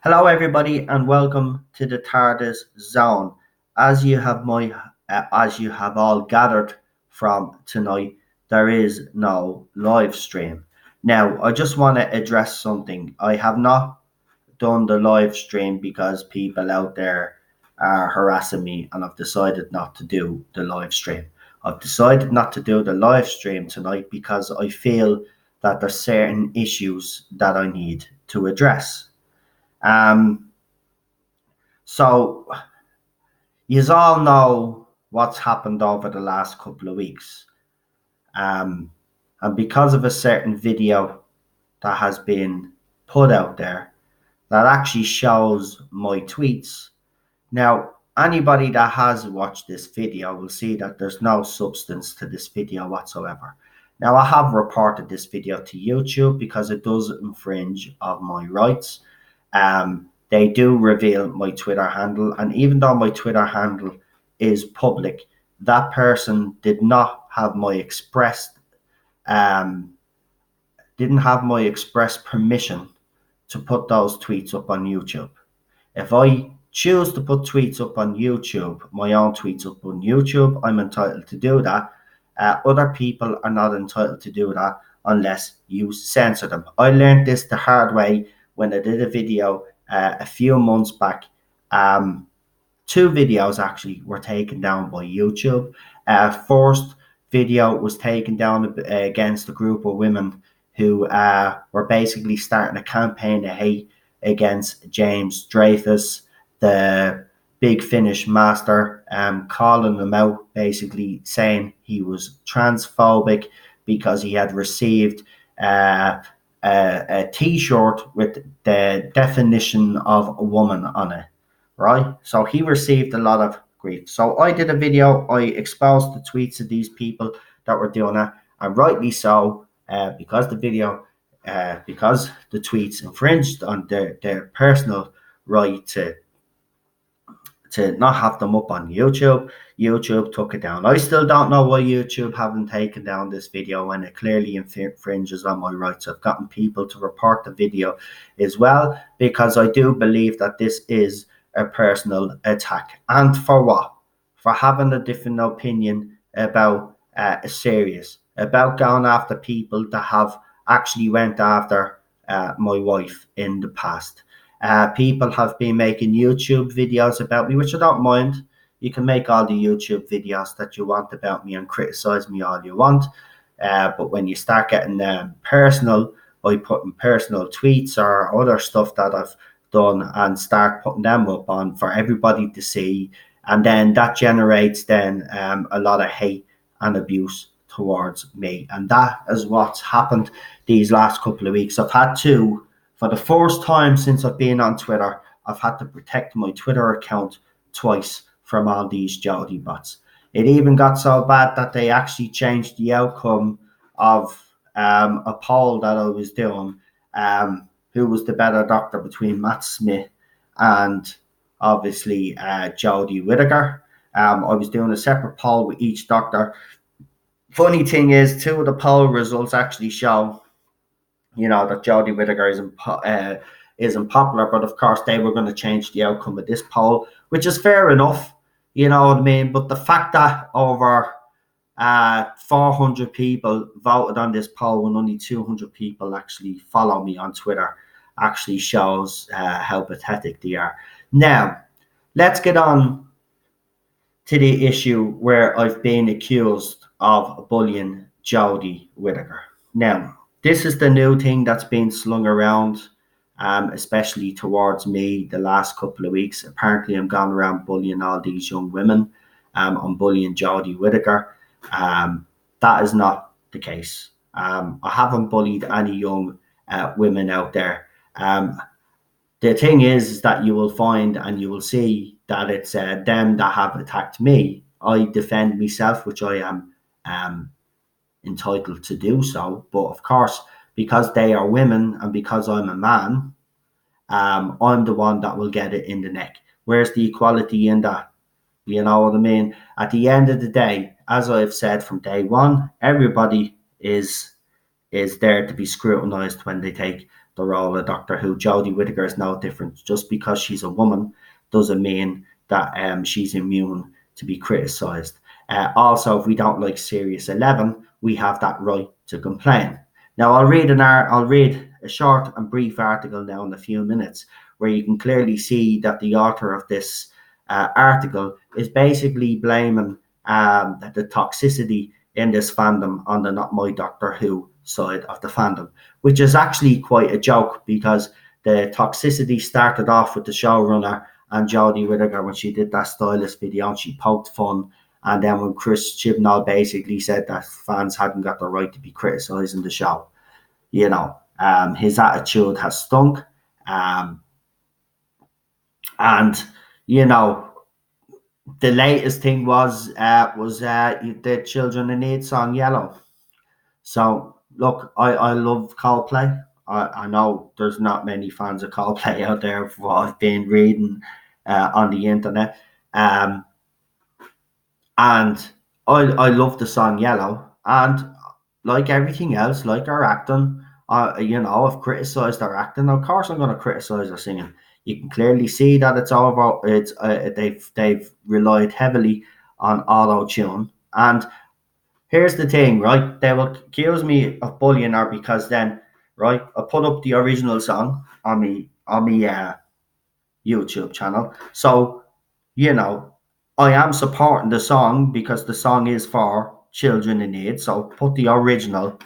Hello, everybody, and welcome to the TARDIS Zone. As you have all gathered from tonight, there is no live stream. Now, I just want to address something. I have not done the live stream because people out there are harassing me, and I've decided not to do the live stream. I've decided not to do the live stream tonight because I feel that there's certain issues that I need to address. Um, so, you all know what's happened over the last couple of weeks. Um, and because of a certain video that has been put out there that actually shows my tweets. Now, anybody that has watched this video will see that there's no substance to this video whatsoever. Now, I have reported this video to YouTube because it does infringe on my rights. They do reveal my Twitter handle, and even though my Twitter handle is public, that person um, didn't have my express permission to put those tweets up on YouTube. If I choose to put tweets up on YouTube, my own tweets up on YouTube, I'm entitled to do that. Other people are not entitled to do that unless you censor them. I learned this the hard way when I did a video a few months back. Two videos actually were taken down by YouTube. First video was taken down against a group of women who were basically starting a campaign of hate against James Dreyfus, the big Finnish master, calling him out, basically saying he was transphobic because he had received a T-shirt with the definition of a woman on it, right? So he received a lot of grief. So I did a video, I exposed the tweets of these people that were doing it, and rightly so, because because the tweets infringed on their personal right to not have them up on YouTube. YouTube took it down. I still don't know why YouTube haven't taken down this video when it clearly infringes on my rights. I've gotten people to report the video as well because I do believe that this is a personal attack. And for what? For having a different opinion about about going after people that have actually went after my wife in the past. People have been making YouTube videos about me, which I don't mind. You can make all the YouTube videos that you want about me and criticize me all you want. But when you start getting personal by putting personal tweets or other stuff that I've done and start putting them up on for everybody to see, and then that generates then a lot of hate and abuse towards me. And that is what's happened these last couple of weeks. I've had to, for the first time since I've been on Twitter, I've had to protect my Twitter account twice from all these Jodiebots. It even got so bad that they actually changed the outcome of a poll that I was doing, who was the better doctor between Matt Smith and obviously Jodie Whittaker. I was doing a separate poll with each doctor. Funny thing is, two of the poll results actually show that Jodie Whittaker isn't popular, but of course they were going to change the outcome of this poll, which is fair enough, you know what I mean? But the fact that over 400 people voted on this poll when only 200 people actually follow me on Twitter actually shows how pathetic they are. Now, let's get on to the issue where I've been accused of bullying Jodie Whittaker. Now, this is the new thing that's been slung around, especially towards me the last couple of weeks. Apparently, I'm going around bullying all these young women. I'm bullying Jodie Whittaker. That is not the case. I haven't bullied any young women out there. The thing is that you will find and you will see that it's them that have attacked me. I defend myself, which I am entitled to do so. But of course, because they are women and because I'm a man, I'm the one that will get it in the neck. Where's the equality in that? You know what I mean? At the end of the day, as I've said from day one, everybody is there to be scrutinized when they take the role of Doctor Who. Jodie Whittaker is no different. Just because she's a woman doesn't mean that she's immune to be criticised. Also, if we don't like Series 11, we have that right to complain. Now, I'll read a short and brief article now in a few minutes, where you can clearly see that the author of this article is basically blaming the toxicity in this fandom on the Not My Doctor Who side of the fandom, which is actually quite a joke, because the toxicity started off with the showrunner and Jodie Whittaker when she did that stylist video and she poked fun. And then when Chris Chibnall basically said that fans hadn't got the right to be criticising the show, his attitude has stunk. And the latest thing was the Children in Need song Yellow. So look, I love Coldplay. I know there's not many fans of Coldplay out there, for what I've been reading on the internet. And I love the song Yellow. And like everything else, like our acting, I've criticised our acting. Of course, I'm going to criticise our singing. You can clearly see that it's over. They've relied heavily on auto tune. And here's the thing, right? They will accuse me of bullying her because then, right, I put up the original song on me YouTube channel. So, I am supporting the song because the song is for children in need. So put the original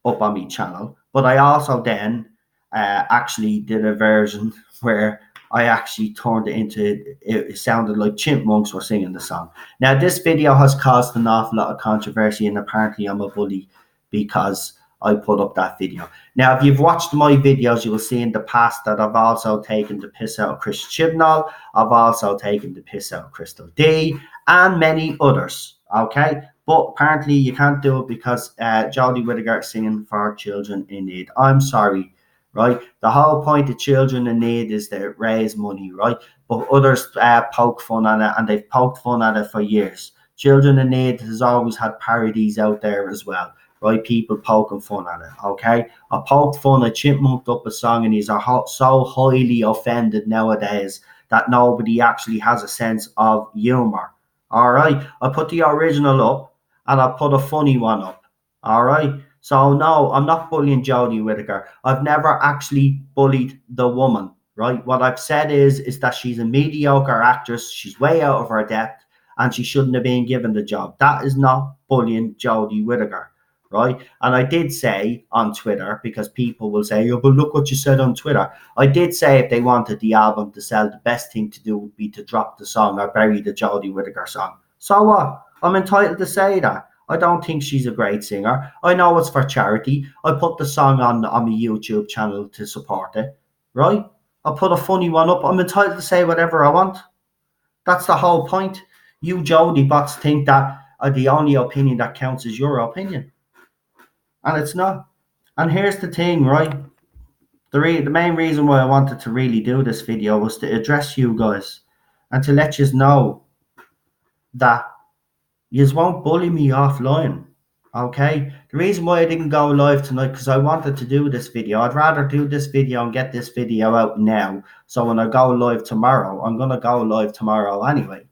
up on my channel. But I also then actually did a version where I actually turned it into, it sounded like chipmunks were singing the song. Now, this video has caused an awful lot of controversy, and apparently I'm a bully because I put up that video. Now, if you've watched my videos, you will see in the past that I've also taken the piss out of Chris Chibnall. I've also taken the piss out of Crystal D and many others, okay? But apparently you can't do it because Jodie Whittaker is singing for children in need. I'm sorry, right? The whole point of children in need is to raise money, right? But others poke fun at it, and they've poked fun at it for years. Children in need has always had parodies out there as well, right? People poking fun at it, okay? I poked fun, I chipmunked up a song, and he's so highly offended nowadays that nobody actually has a sense of humour, all right? I put the original up, and I put a funny one up, all right? So no, I'm not bullying Jodie Whittaker. I've never actually bullied the woman, right? What I've said is that she's a mediocre actress, she's way out of her depth, and she shouldn't have been given the job. That is not bullying Jodie Whittaker, right? And I did say on Twitter, because people will say, oh, but look what you said on Twitter. I did say if they wanted the album to sell, the best thing to do would be to drop the song or bury the Jodie Whittaker song. So what? I'm entitled to say that. I don't think she's a great singer. I know it's for charity. I put the song on my YouTube channel to support it, right? I put a funny one up. I'm entitled to say whatever I want. That's the whole point. You Jodiebots think that the only opinion that counts is your opinion. And it's not. And here's the thing, right? The main reason why I wanted to really do this video was to address you guys and to let you know that you won't bully me offline, okay? The reason why I didn't go live tonight, because I wanted to do this video. I'd rather do this video and get this video out now. So when I go live tomorrow, I'm going to go live tomorrow anyway.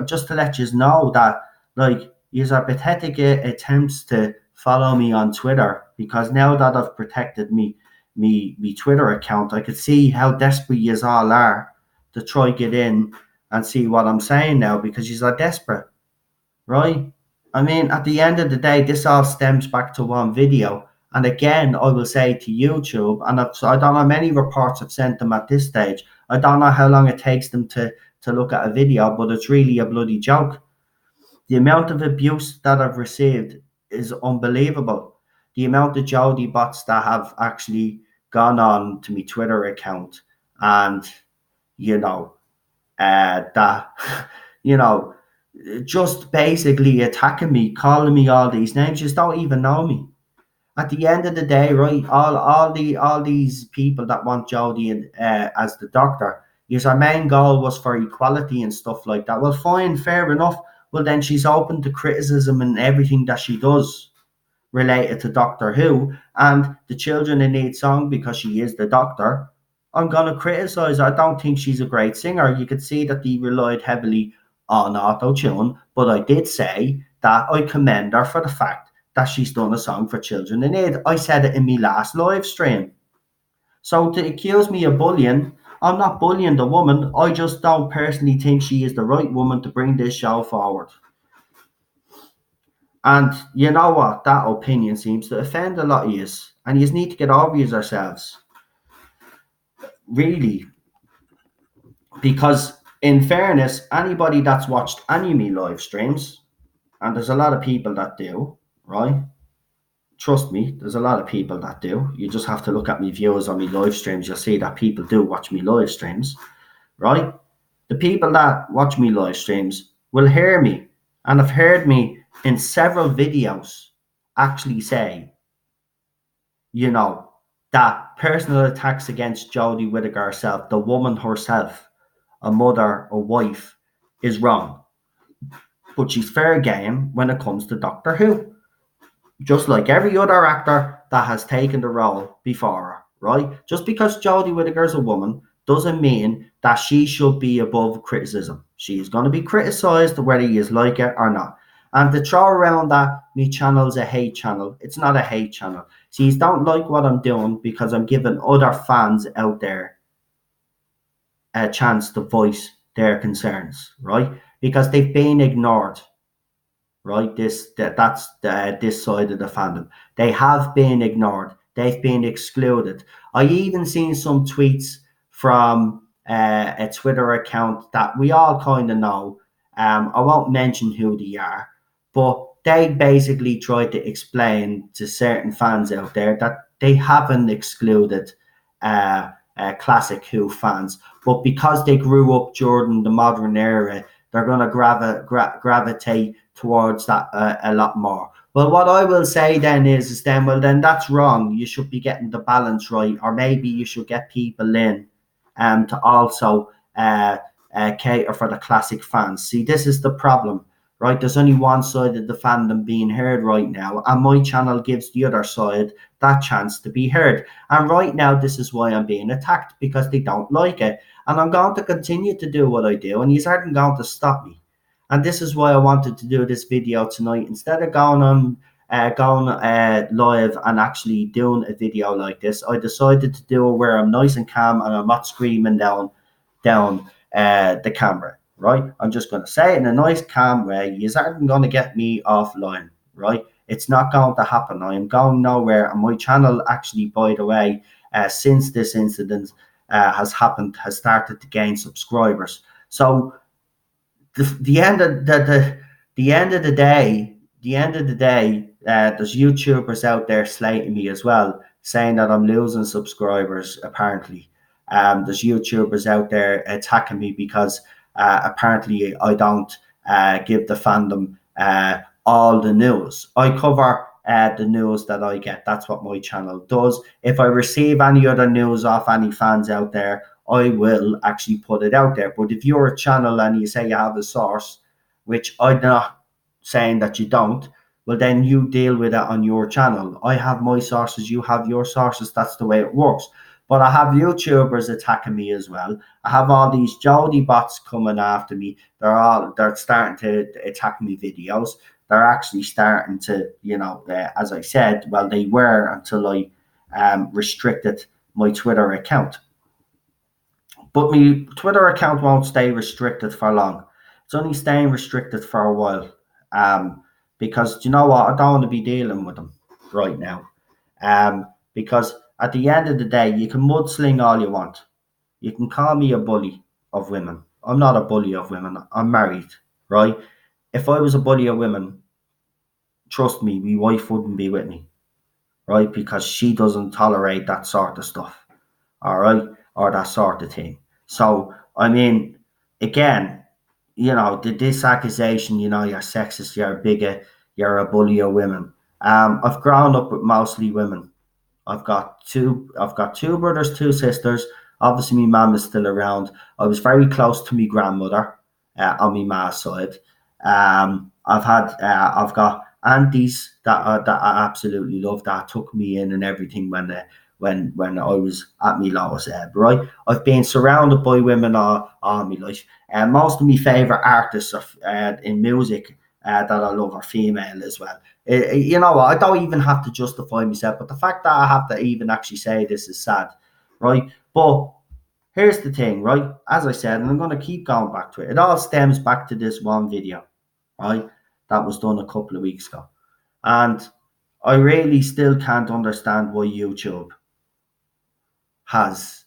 Just to let you know that, like, these are pathetic attempts to follow me on Twitter, because now that I've protected me Twitter account, I could see how desperate you all are to try get in and see what I'm saying now, because you are desperate. Right? I mean, at the end of the day, this all stems back to one video. And again, I will say to YouTube, and I don't know how many reports I've sent them at this stage. I don't know how long it takes them to look at a video, but it's really a bloody joke. The amount of abuse that I've received is unbelievable. The amount of Jodiebots that have actually gone on to my Twitter account and, just basically attacking me, calling me all these names, just don't even know me. At the end of the day, right, all these people that want Jodie as the Doctor, because our main goal was for equality and stuff like that. Well, fine, fair enough. Well, then she's open to criticism and everything that she does. related to Doctor Who and the Children in Need song because she is the Doctor, I'm going to criticize her. I don't think she's a great singer. You could see that they relied heavily on auto tune, but I did say that I commend her for the fact that she's done a song for Children in Need. I said it in my last live stream. So to accuse me of bullying, I'm not bullying the woman. I just don't personally think she is the right woman to bring this show forward. And you know what? That opinion seems to offend a lot of yous. And you need to get over yourselves. Really. Because in fairness, anybody that's watched any of me live streams, and there's a lot of people that do, right? Trust me, there's a lot of people that do. You just have to look at me views on me live streams. You'll see that people do watch me live streams, right? The people that watch me live streams will hear me and have heard me in several videos actually say, you know, that personal attacks against Jodie Whittaker herself, the woman herself, a mother, a wife, is wrong. But she's fair game when it comes to Doctor Who. Just like every other actor that has taken the role before her, right? Just because Jodie Whittaker is a woman doesn't mean that she should be above criticism. She's going to be criticised whether you like it or not. And to throw around that me channel's a hate channel, it's not a hate channel. See, you don't like what I'm doing because I'm giving other fans out there a chance to voice their concerns, right? Because they've been ignored, right? That's this side of the fandom. They have been ignored. They've been excluded. I even seen some tweets from a Twitter account that we all kind of know. I won't mention who they are, but they basically tried to explain to certain fans out there that they haven't excluded classic Who fans, but because they grew up during the modern era, they're going to gravitate towards that a lot more. Well, what I will say then is then, well, then that's wrong. You should be getting the balance right, or maybe you should get people in to also cater for the classic fans. See, this is the problem, right? There's only one side of the fandom being heard right now, and my channel gives the other side that chance to be heard. And right now, this is why I'm being attacked, because they don't like it. And I'm going to continue to do what I do, and you aren't going to stop me. And this is why I wanted to do this video tonight. Instead of going live and actually doing a video like this, I decided to do it where I'm nice and calm and I'm not screaming down the camera, right? I'm just going to say it in a nice, calm way. You aren't going to get me offline, right? It's not going to happen. I am going nowhere. And my channel actually, by the way, since this incident has happened, has started to gain subscribers. So the end of the end of the day, there's YouTubers out there slating me as well, saying that I'm losing subscribers. Apparently, there's YouTubers out there attacking me because apparently I don't give the fandom all the news. I cover the news that I get. That's what my channel does. If I receive any other news off any fans out there, I will actually put it out there. But if you're a channel and you say you have a source, which I'm not saying that you don't, well, then you deal with it on your channel. I have my sources, you have your sources. That's the way it works. But I have YouTubers attacking me as well. I have all these Jodiebots coming after me. They're starting to attack me videos. They're actually starting to, as I said, well, they were until I restricted my Twitter account. But my Twitter account won't stay restricted for long. It's only staying restricted for a while. Because you know what? I don't want to be dealing with them right now. Because at the end of the day, you can mudsling all you want. You can call me a bully of women. I'm not a bully of women. I'm married, right? If I was a bully of women, trust me, my wife wouldn't be with me, right? Because she doesn't tolerate that sort of stuff, all right? Or that sort of thing. So, I mean, again, this accusation, you're sexist, you're a bigot, you're a bully of women. I've grown up with mostly women. I've got two brothers, two sisters. Obviously, my mum is still around. I was very close to my grandmother on my ma's side. I've got aunties that I absolutely love, that took me in and everything when I was at my lowest ebb, right? I've been surrounded by women all my life, and most of my favorite artists in music that I love are female as well. You know what? I don't even have to justify myself, but the fact that I have to even actually say this is sad, right? But here's the thing, right? As I said, and I'm going to keep going back to it. It all stems back to this one video, right? That was done a couple of weeks ago. And I really still can't understand why YouTube has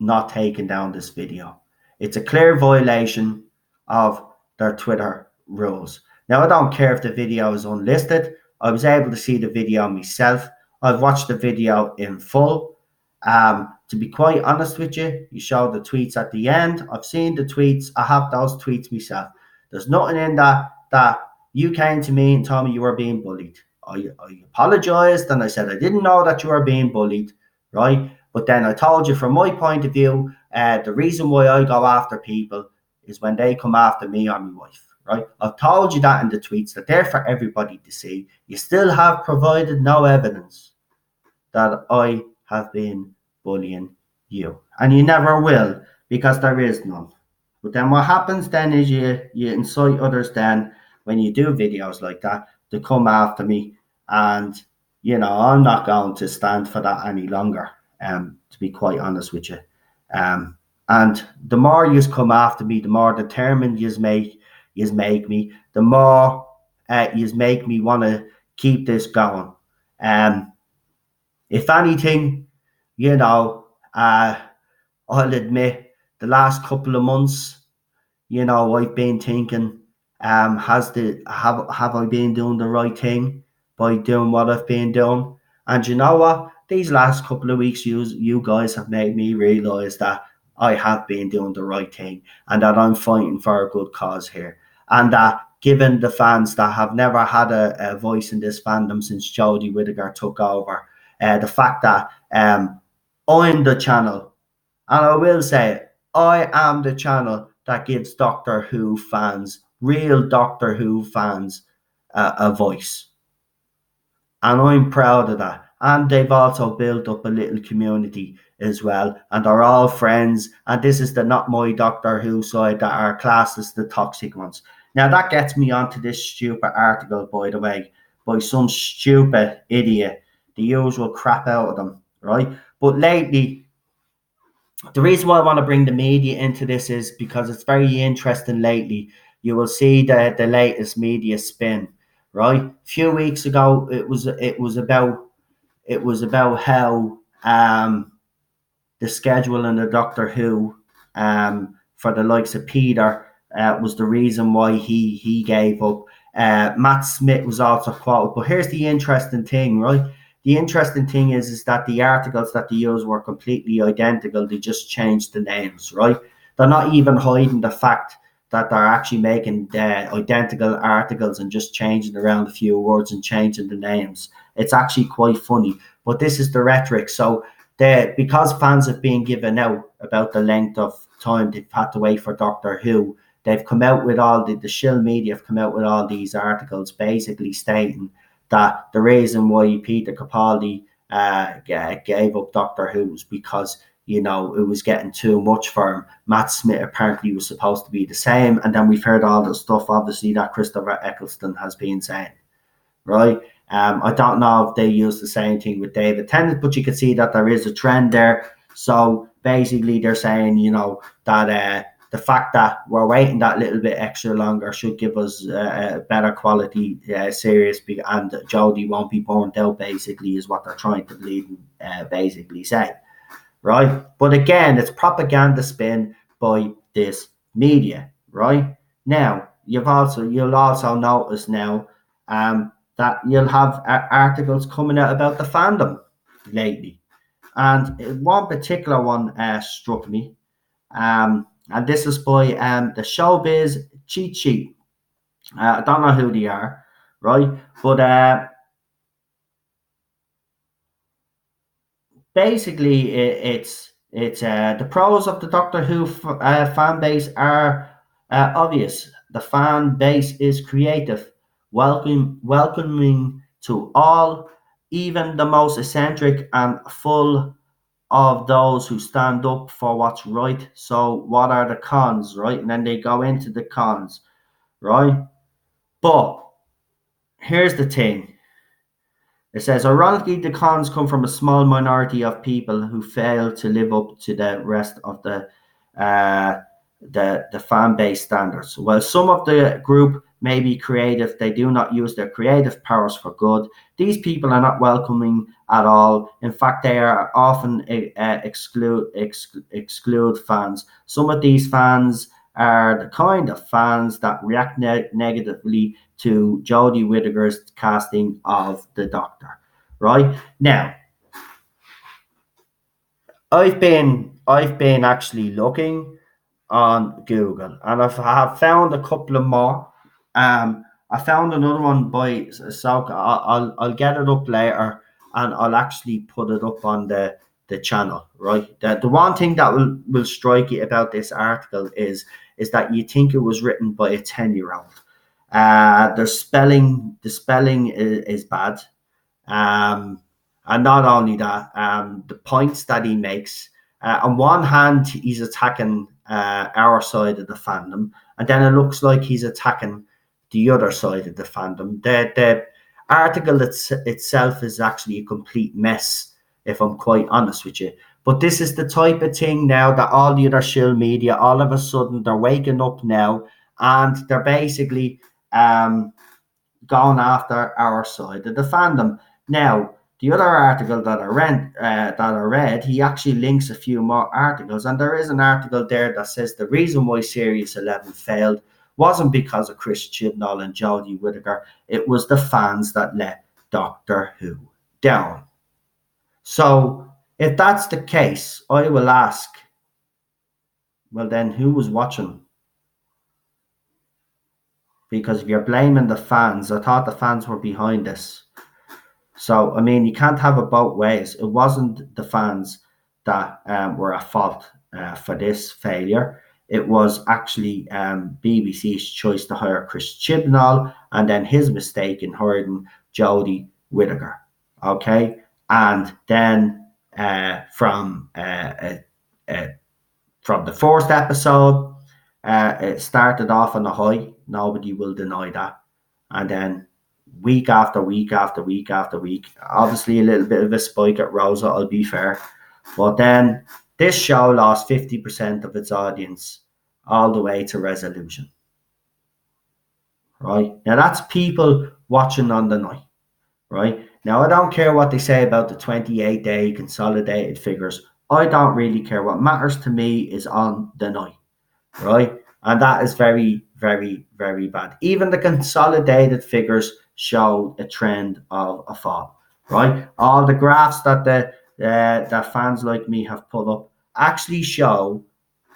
not taken down this video. It's a clear violation of their Twitter rules. Now, I don't care if the video is unlisted. I was able to see the video myself. I've watched the video in full. To be quite honest with you, you showed the tweets at the end. I've seen the tweets. I have those tweets myself. There's nothing in that you came to me and told me you were being bullied. I apologized and I said I didn't know that you were being bullied, right? But then I told you from my point of view, the reason why I go after people is when they come after me or my wife, right? I've told you that in the tweets, that they're for everybody to see. You still have provided no evidence that I have been bullying you. And you never will, because there is none. But then what happens then is you incite others then, when you do videos like that, to come after me. And, you know, I'm not going to stand for that any longer, to be quite honest with you. And the more you come after me, the more determined you make me, the more you make me want to keep this going. If anything, you know, I'll admit the last couple of months, you know, I've been thinking, have I been doing the right thing by doing what I've been doing? And you know what? These last couple of weeks, you guys have made me realize that I have been doing the right thing and that I'm fighting for a good cause here. And that given the fans that have never had a voice in this fandom since Jodie Whittaker took over, the fact that I'm the channel, and I will say it, I am the channel that gives Doctor Who fans, real Doctor Who fans, a voice. And I'm proud of that. And they've also built up a little community as well. And they're all friends. And this is the not my Doctor Who side that are classed as the toxic ones. Now that gets me onto this stupid article, by the way, by some stupid idiot. The usual crap out of them, right? But lately, the reason why I want to bring the media into this is because it's very interesting lately. You will see the latest media spin, right? A few weeks ago, it was about how the schedule in the Doctor Who for the likes of Peter was the reason why he gave up. Matt Smith was also quoted, but here's the interesting thing, right? The interesting thing is that the articles that they used were completely identical. They just changed the names, right? They're not even hiding the fact that they're actually making identical articles and just changing around a few words and changing the names. It's actually quite funny. But this is the rhetoric. So because fans have been given out about the length of time they've had to wait for Doctor Who, they've come out with all the shill media have come out with all these articles basically stating that the reason why Peter Capaldi gave up Doctor Who was because, you know, it was getting too much for him. Matt Smith apparently was supposed to be the same. And then we've heard all the stuff, obviously, that Christopher Eccleston has been saying, right? I don't know if they use the same thing with David Tennant, but you can see that there is a trend there. So basically they're saying, you know, that the fact that we're waiting that little bit extra longer should give us a better quality series, and Jodie won't be burnt out, basically, is what they're trying to basically say, right? But again, it's propaganda spin by this media, right? Now, you'll also notice now that you'll have articles coming out about the fandom lately. And one particular one struck me. And this is by the Showbiz Cheat Sheet. I don't know who they are, right? But basically, it's the pros of the Doctor Who fan base are obvious. The fan base is creative, welcoming to all, even the most eccentric, and full of those who stand up for what's right. So, what are the cons, right? And then they go into the cons, right? But here's the thing. It says, ironically, the cons come from a small minority of people who fail to live up to the rest of uh, the fan base standards. While some of the group may be creative, they do not use their creative powers for good. These people are not welcoming at all. In fact, they are often exclude fans. Some of these fans are the kind of fans that react negatively to Jodie Whittaker's casting of the Doctor. Right now, I've been actually looking on Google, and have found a couple of more. I found another one by Soka. I'll get it up later, and I'll actually put it up on the channel. Right, the one thing that will strike you about this article is that you think it was written by a 10-year-old. The spelling is bad. Um, and not only that, the points that he makes. On one hand, he's attacking our side of the fandom, and then it looks like he's attacking the other side of the fandom. The article itself is actually a complete mess, if I'm quite honest with you. But this is the type of thing now that all the other shill media, all of a sudden, they're waking up now, and they're basically going after our side of the fandom. Now, the other article that I read, he actually links a few more articles, and there is an article there that says the reason why Series 11 failed wasn't because of Chris Chibnall and Jodie Whittaker. It was the fans that let Doctor Who down. So, if that's the case, I will ask, well, then who was watching? Because if you're blaming the fans, I thought the fans were behind this. So, I mean, you can't have it both ways. It wasn't the fans that were at fault for this failure. It was actually BBC's choice to hire Chris Chibnall, and then his mistake in hiring Jodie Whittaker. Okay? And then from the first episode, it started off on a high. Nobody will deny that. And then week after week after week after week, obviously a little bit of a spike at Rosa, I'll be fair. But then this show lost 50% of its audience all the way to resolution. Right? Now that's people watching on the night. Right? Now I don't care what they say about the 28-day consolidated figures. I don't really care. What matters to me is on the night. Right? And that is very, very, very bad. Even the consolidated figures show a trend of a fall. Right? All the graphs that that fans like me have put up actually show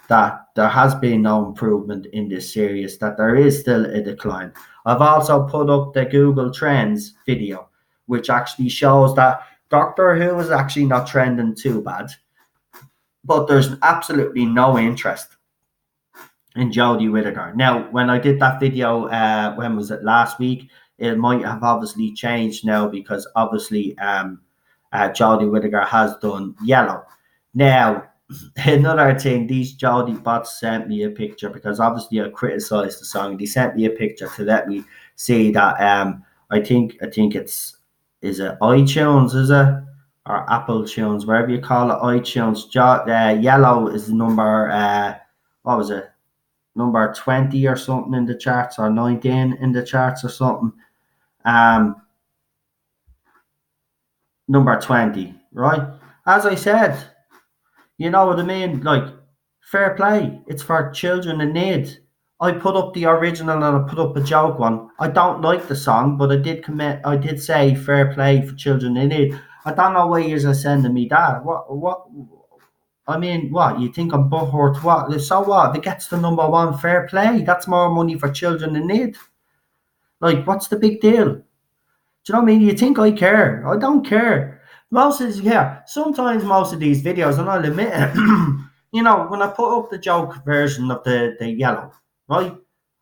that there has been no improvement in this series, that there is still a decline. I've also put up the Google Trends video, which actually shows that Doctor Who is actually not trending too bad, but there's absolutely no interest in Jodie Whittaker. Now, when I did that video, when was it, last week? It might have obviously changed now, because obviously Jodie Whittaker has done Yellow. Now, another thing, these Jodiebots sent me a picture, because obviously I criticised the song. They sent me a picture to let me see that I think is it iTunes, is it? Or Apple Tunes, wherever you call it, iTunes. Yellow is number what was it? Number 20 or something in the charts, or 19 in the charts or something. Um Number 20, right? As I said, you know what I mean? Like, fair play. It's for children in need. I put up the original and I put up a joke one. I don't like the song, but I did say fair play for children in need. I don't know why you're sending me that. What? I mean, what? You think I'm butthurt? What? So what? If it gets to number one, fair play. That's more money for children in need. Like, what's the big deal? Do you know what I mean? You think I care? I don't care. Sometimes most of these videos, and I'll admit it, when I put up the joke version of the Yellow, right?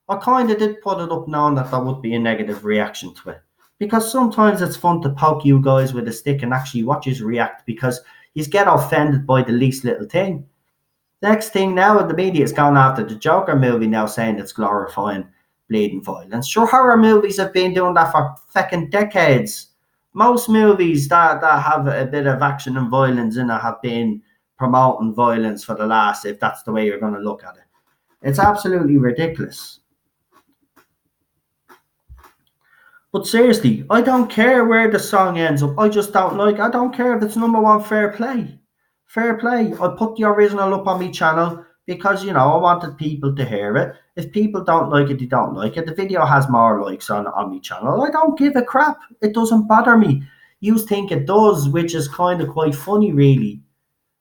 I kind of did put it up knowing that there would be a negative reaction to it. Because sometimes it's fun to poke you guys with a stick and actually watch you react because you get offended by the least little thing. Next thing now, the media is going after the Joker movie now, saying it's glorifying bleeding violence. Sure, horror movies have been doing that for fucking decades. Most movies that have a bit of action and violence in it have been promoting violence for the last, if that's the way you're going to look at it. It's absolutely ridiculous. But seriously, I don't care where the song ends up. I just don't like. I don't care if it's number one. Fair play, fair play. I put the original up on my channel because I wanted people to hear it. If people don't like it, they don't like it. The video has more likes on my channel. I don't give a crap. It doesn't bother me. You think it does, which is kind of quite funny, really,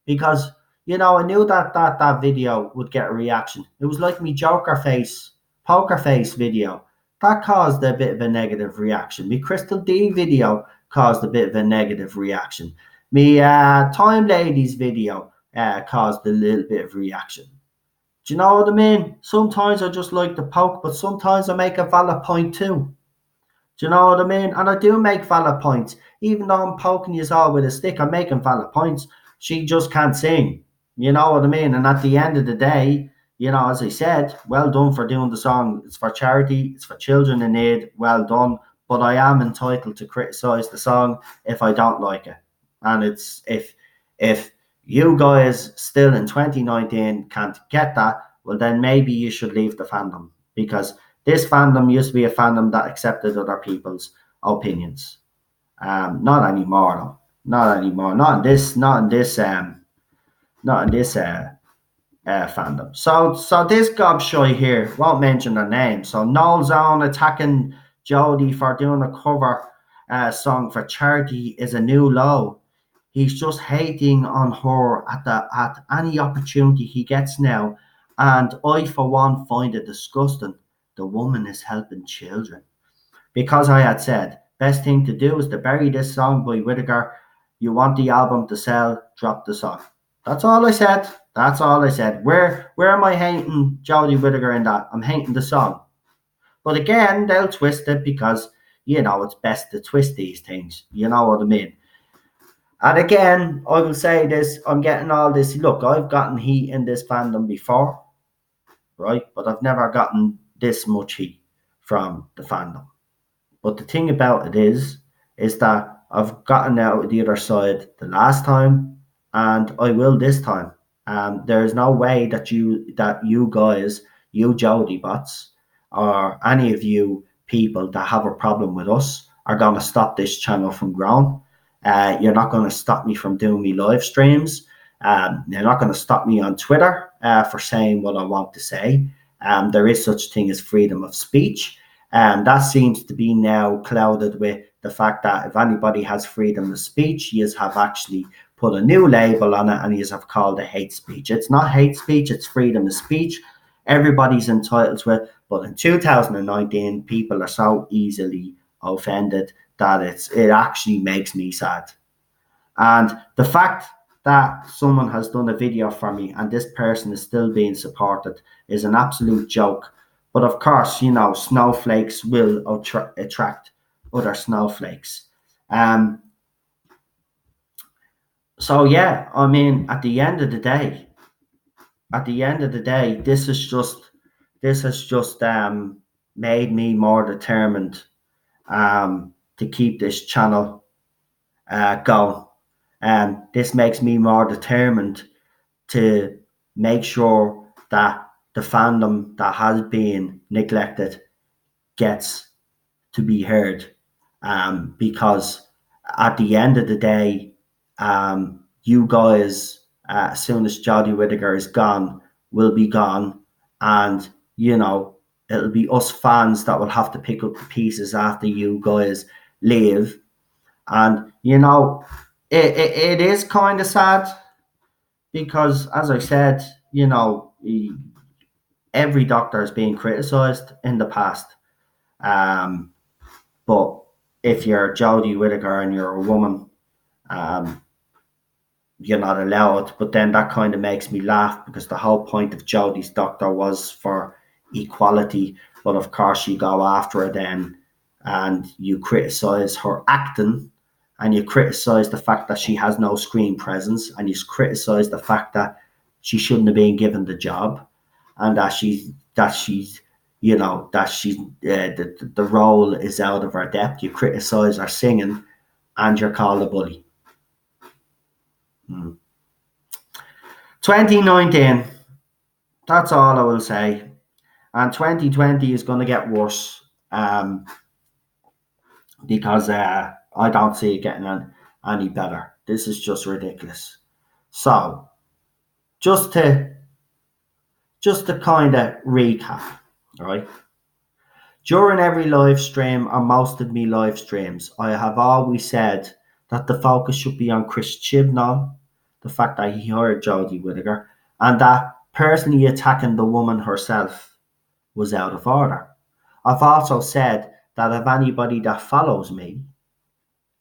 because I knew that video would get a reaction. It was like me poker face video that caused a bit of a negative reaction. Me Crystal D video caused a bit of a negative reaction. Me Time Ladies video caused a little bit of reaction. Do you know what I mean? Sometimes I just like to poke, but sometimes I make a valid point too. Do you know what I mean? And I do make valid points. Even though I'm poking you all with a stick, I'm making valid points. She just can't sing. You know what I mean? And at the end of the day, as I said, well done for doing the song. It's for charity, it's for children in need. Well done. But I am entitled to criticize the song if I don't like it. And it's if you guys still in 2019 can't get that, well then maybe you should leave the fandom, because this fandom used to be a fandom that accepted other people's opinions. Not anymore, though. Not anymore. Not in this. Not in this. Not in this fandom. So this gobshite here won't mention their name. So Noel Zone attacking Jodie for doing a cover song for charity is a new low. He's just hating on her at any opportunity he gets now, and I for one find it disgusting. The woman is helping children. Because I had said, best thing to do is to bury this song by Whittaker. You want the album to sell, drop the song. That's all I said. That's all I said. Where am I hating Jodie Whittaker in that? I'm hating the song. But again, they'll twist it because, it's best to twist these things. You know what I mean? And again, I will say this, I'm getting all this. Look, I've gotten heat in this fandom before, right? But I've never gotten this much heat from the fandom. But the thing about it is that I've gotten out of the other side the last time, and I will this time. There is no way that you guys, you Jodiebots, or any of you people that have a problem with us are going to stop this channel from growing. You're not going to stop me from doing me live streams. You're not going to stop me on Twitter for saying what I want to say. There is such thing as freedom of speech. That seems to be now clouded with the fact that if anybody has freedom of speech, you have actually put a new label on it and you have called it hate speech. It's not hate speech, it's freedom of speech. Everybody's entitled to it. But in 2019, people are so easily offended that it actually makes me sad. And the fact that someone has done a video for me and this person is still being supported is an absolute joke. But of course, snowflakes will attract other snowflakes. So yeah, I mean, at the end of the day, this has just made me more determined to keep this channel going. This makes me more determined to make sure that the fandom that has been neglected gets to be heard. Because at the end of the day, you guys, as soon as Jodie Whittaker is gone, will be gone. And, it'll be us fans that will have to pick up the pieces after you guys leave. And, it is kind of sad because, as I said, every doctor is being criticized in the past. But if you're Jodie Whittaker and you're a woman, you're not allowed. But then that kind of makes me laugh because the whole point of Jodie's doctor was for equality, but of course you go after her then and you criticize her acting, and you criticize the fact that she has no screen presence, and you criticize the fact that she shouldn't have been given the job, and that she's the role is out of her depth. You criticize her singing, and you're called a bully. 2019, that's all I will say. And 2020 is going to get worse, because I don't see it getting any better. This is just ridiculous. So, just to kind of recap, all right? During every live stream, or most of me live streams, I have always said that the focus should be on Chris Chibnall, the fact that he hired Jodie Whittaker, and that personally attacking the woman herself was out of order. I've also said that if anybody that follows me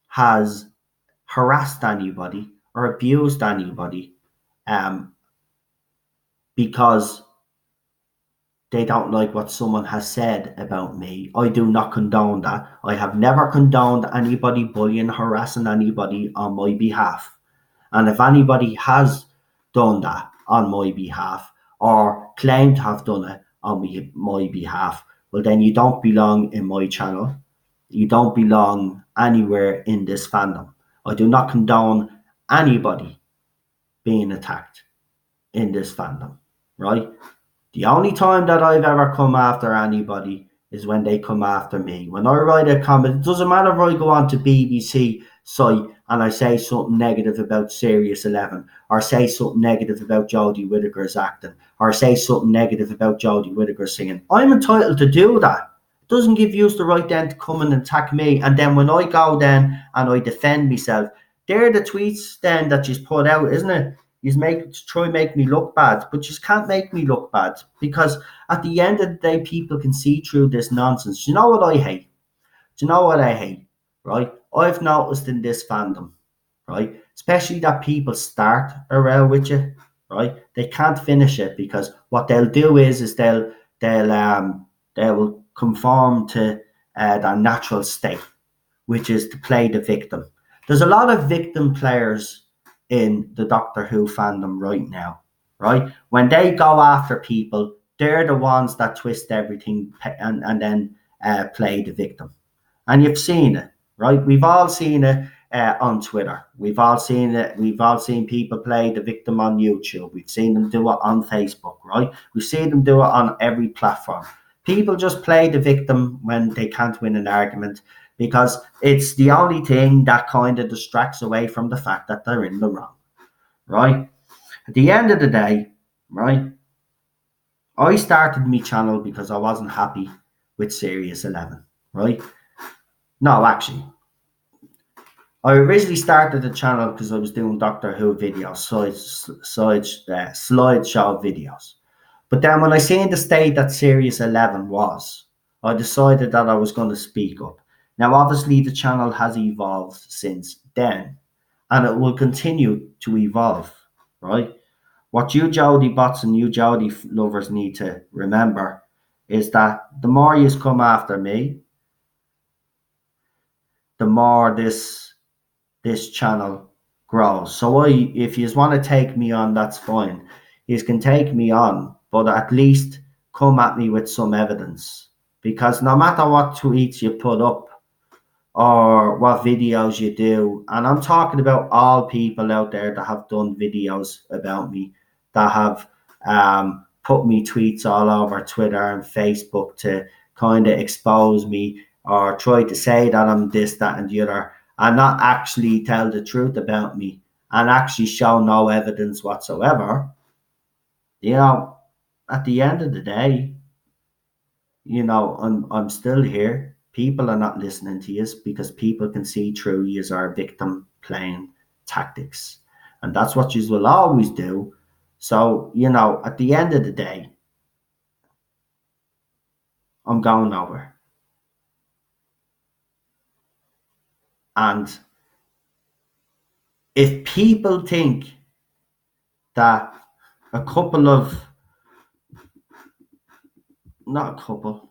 has harassed anybody or abused anybody because they don't like what someone has said about me, I do not condone that. I have never condoned anybody bullying, harassing anybody on my behalf. And if anybody has done that on my behalf, or claimed to have done it on my behalf, well, then you don't belong in my channel. You don't belong anywhere in this fandom. I do not condone anybody being attacked in this fandom, right? The only time that I've ever come after anybody is when they come after me. When I write a comment, it doesn't matter if I go on to BBC site and I say something negative about Series 11, or say something negative about Jodie Whittaker's acting, or say something negative about Jodie Whittaker singing. I'm entitled to do that. It doesn't give you the right then to come and attack me. And then when I go then and I defend myself, they're the tweets then that you put out, isn't it? You try make me look bad, but you can't make me look bad, because at the end of the day, people can see through this nonsense. Do you know what I hate? Do you know what I hate? Right? I've noticed in this fandom, right, especially that people start a row with you, right? They can't finish it, because what they'll do is they will conform to their natural state, which is to play the victim. There's a lot of victim players in the Doctor Who fandom right now, right? When they go after people, they're the ones that twist everything and then play the victim. And you've seen it, right? We've all seen it on Twitter. We've all seen it. We've all seen people play the victim on YouTube. We've seen them do it on Facebook, right? We've seen them do it on every platform. People just play the victim when they can't win an argument, because it's the only thing that kind of distracts away from the fact that they're in the wrong, right? At the end of the day, right, I started my channel because I wasn't happy with Series 11, right? No, actually, I originally started the channel because I was doing Doctor Who videos, slideshow videos. But then when I seen the state that Series 11 was, I decided that I was going to speak up. Now, obviously, the channel has evolved since then, and it will continue to evolve, right? What you Jodiebots and you Jodie lovers need to remember is that the more you come after me, the more this channel grows. So if you want to take me on, that's fine. You can take me on, but at least come at me with some evidence. Because no matter what tweets you put up or what videos you do, and I'm talking about all people out there that have done videos about me, that have put me tweets all over Twitter and Facebook to kind of expose me, or try to say that I'm this, that, and the other, and not actually tell the truth about me, and actually show no evidence whatsoever. At the end of the day, I'm still here. People are not listening to you because people can see through you as our victim playing tactics. And that's what you will always do. So, at the end of the day, I'm going nowhere. And if people think that a couple of not a couple,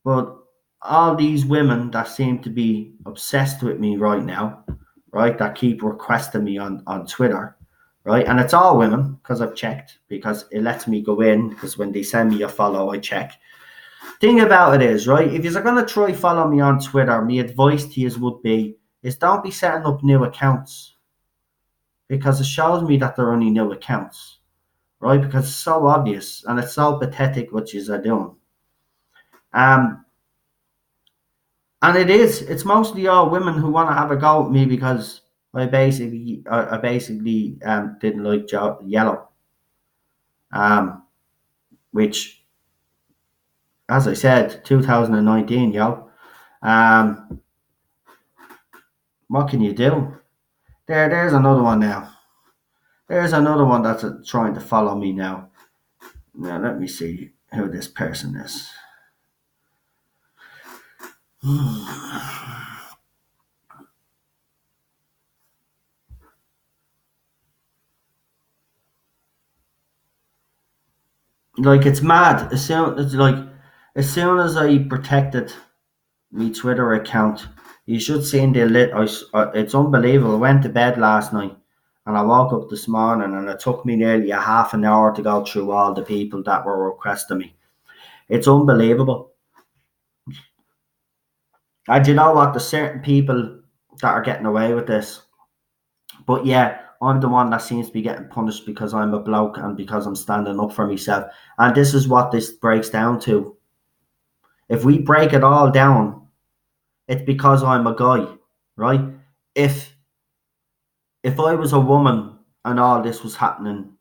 but all these women that seem to be obsessed with me right now, right, that keep requesting me on Twitter, right, and it's all women because I've checked, because it lets me go in, because when they send me a follow, I check. Thing about it is, right, if you're going to try follow me on Twitter, my advice to you would be, is don't be setting up new accounts, because it shows me that they're only new accounts, right, because it's so obvious and it's so pathetic what you are doing. Um, and it's mostly all women who want to have a go at me because I basically didn't like yellow, um, which, as I said, 2019, yo. Um, what can you do? There's another one now. There's another one that's trying to follow me now. Now let me see who this person is. Like, it's mad. As soon as I protected my Twitter account, you should see in the lit. It's unbelievable. I went to bed last night and I woke up this morning and it took me nearly a half an hour to go through all the people that were requesting me. It's unbelievable. And you know what? There's certain people that are getting away with this. But yeah, I'm the one that seems to be getting punished because I'm a bloke and because I'm standing up for myself. And this is what this breaks down to. If we break it all down, it's because I'm a guy, right? If if I was a woman and all this was happening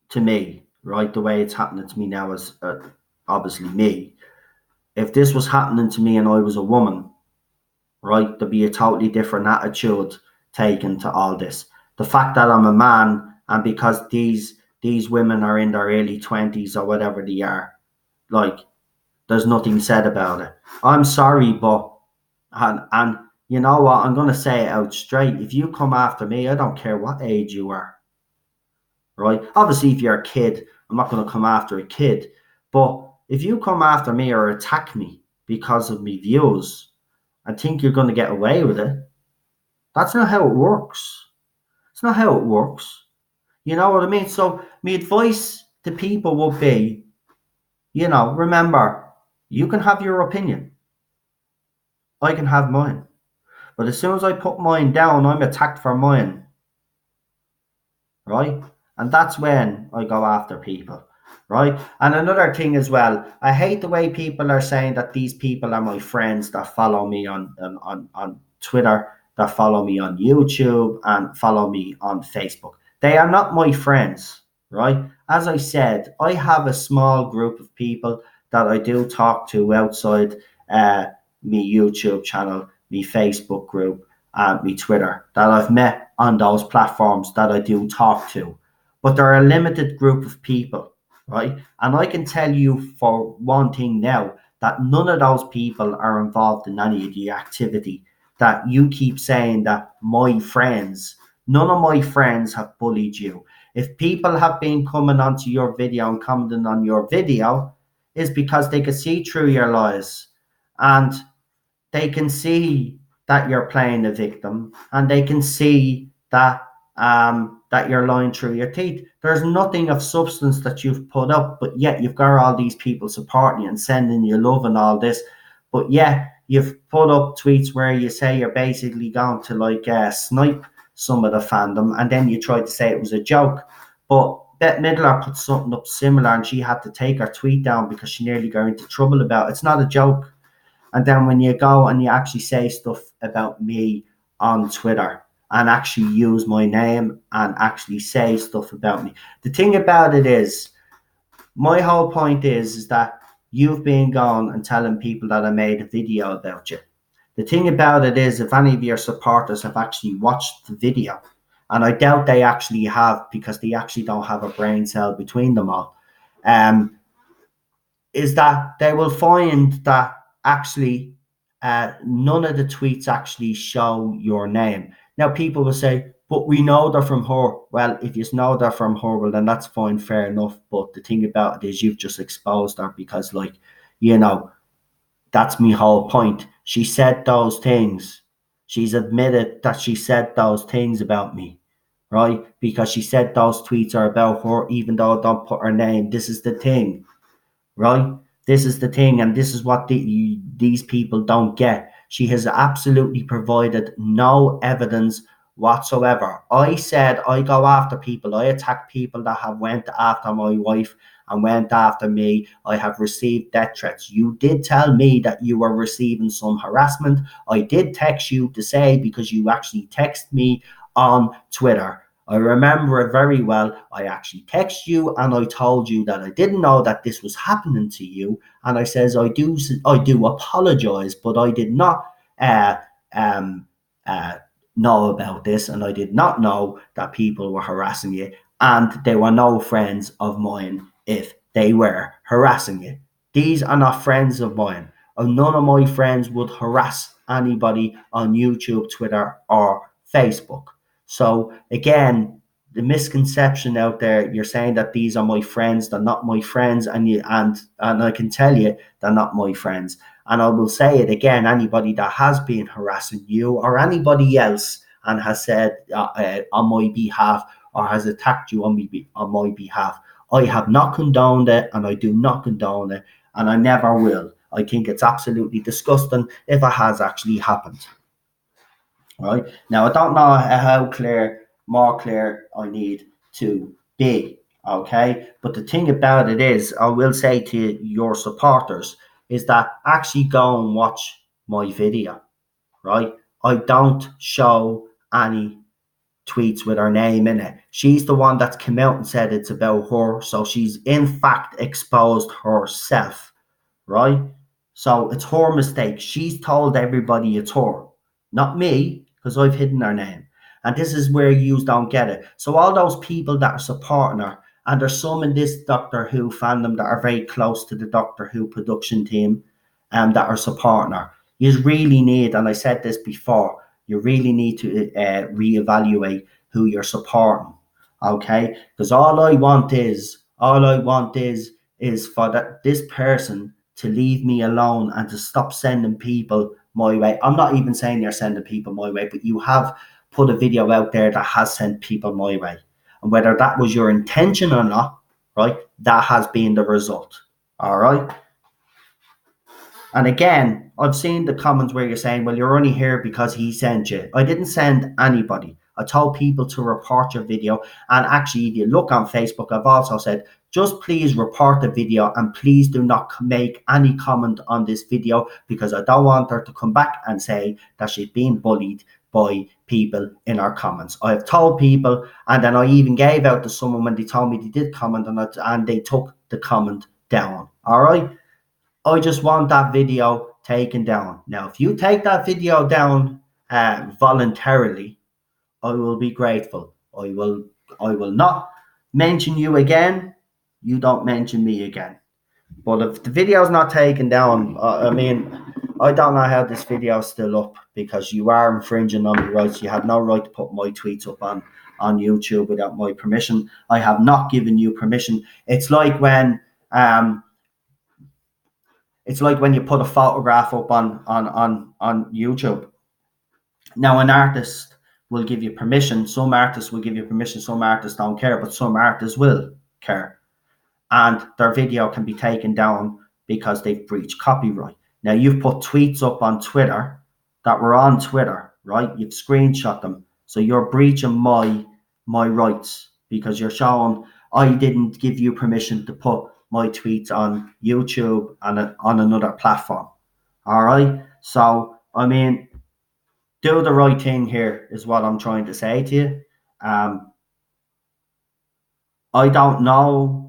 to me, right, the way it's happening to me now is obviously me. If this was happening to me and I was a woman, right, there'd be a totally different attitude taken to all this. The fact that I'm a man, and because these women are in their early 20s or whatever they are, like, there's nothing said about it. I'm sorry, but and you know what? I'm gonna say it out straight. If you come after me, I don't care what age you are, right? Obviously, if you're a kid, I'm not gonna come after a kid. But if you come after me or attack me because of my views and think you're gonna get away with it, that's not how it works. It's not how it works. You know what I mean? So my advice to people would be, remember, you can have your opinion. I can have mine. But as soon as I put mine down, I'm attacked for mine, right? And that's when I go after people, right? And another thing as well, I hate the way people are saying that these people are my friends that follow me on Twitter, that follow me on YouTube, and follow me on Facebook. They are not my friends, right? As I said, I have a small group of people that I do talk to outside me YouTube channel, me Facebook group, and me Twitter, that I've met on those platforms that I do talk to. But they're a limited group of people, right? And I can tell you for one thing now that none of those people are involved in any of the activity that you keep saying that my friends, none of my friends have bullied you. If people have been coming onto your video and commenting on your video, is because they can see through your lies, and they can see that you're playing a victim, and they can see that you're lying through your teeth. There's nothing of substance that you've put up, but yet you've got all these people supporting you and sending you love and all this. But yeah, you've put up tweets where you say you're basically going to snipe some of the fandom, and then you tried to say it was a joke. But Bette Midler put something up similar, and she had to take her tweet down because she nearly got into trouble about it. It's not a joke. And then when you go and you actually say stuff about me on Twitter and actually use my name and actually say stuff about me, the thing about it is, my whole point is that you've been going and telling people that I made a video about you. The thing about it is, if any of your supporters have actually watched the video, and I doubt they actually have because they actually don't have a brain cell between them all, is that they will find that actually none of the tweets actually show your name. Now, people will say, but we know they're from her. Well, if you know they're from her, well, then that's fine, fair enough. But the thing about it is you've just exposed her because, like, you know, that's my whole point. She said those things. She's admitted that she said those things about me, right? Because she said those tweets are about her, even though I don't put her name. This is the thing, right? This is the thing, and this is what these people don't get. She has absolutely provided no evidence whatsoever. I said I go after people. I attack people that have went after my wife and went after me. I have received death threats. You did tell me that you were receiving some harassment. I did text you to say, because you actually text me on Twitter. I remember it very well. I actually texted you and I told you that I didn't know that this was happening to you. And I says, I do apologize, but I did not uh, um, uh, know about this, and I did not know that people were harassing you, and they were no friends of mine if they were harassing you. These are not friends of mine. None of my friends would harass anybody on YouTube, Twitter, or Facebook. So again, the misconception out there, you're saying that these are my friends, they're not my friends, and I can tell you they're not my friends. And I will say it again, anybody that has been harassing you or anybody else and has said on my behalf or has attacked you on my behalf, I have not condoned it, and I do not condone it, and I never will. I think it's absolutely disgusting if it has actually happened. Right now, I don't know how more clear I need to be. Okay, but the thing about it is, I will say to your supporters, is that actually go and watch my video. Right, I don't show any tweets with her name in it. She's the one that's come out and said it's about her, so she's in fact exposed herself, right? So it's her mistake. She's told everybody it's her, not me, because I've hidden her name. And this is where you don't get it. So all those people that are supporting her, and there's some in this Doctor Who fandom that are very close to the Doctor Who production team, that are supporting her. You really need, and I said this before, you really need to reevaluate who you're supporting. Okay, because all I want is for this person to leave me alone and to stop sending people my way. I'm not even saying you're sending people my way, but you have put a video out there that has sent people my way. And whether that was your intention or not, right, that has been the result. All right. And again, I've seen the comments where you're saying, well, you're only here because he sent you. I didn't send anybody. I told people to report your video. And actually, if you look on Facebook, I've also said, just please report the video and please do not make any comment on this video, because I don't want her to come back and say that she's being bullied by people in our comments. I have told people, and then I even gave out to someone when they told me they did comment on it, and they took the comment down. All right. I just want that video taken down. Now, if you take that video down voluntarily, I will be grateful. I will not mention you again. You don't mention me again. But if the video is not taken down, I mean, I don't know how this video is still up, because you are infringing on my rights. You have no right to put my tweets up on YouTube without my permission. I have not given you permission. It's like when you put a photograph up on YouTube. Now, an artist will give you permission. Some artists will give you permission. Some artists don't care, but some artists will care. And their video can be taken down because they've breached copyright. Now, you've put tweets up on Twitter that were on Twitter, right? You've screenshot them. So you're breaching my rights, because you're showing I didn't give you permission to put my tweets on YouTube and on another platform. All right. So, I mean, do the right thing here is what I'm trying to say to you. I don't know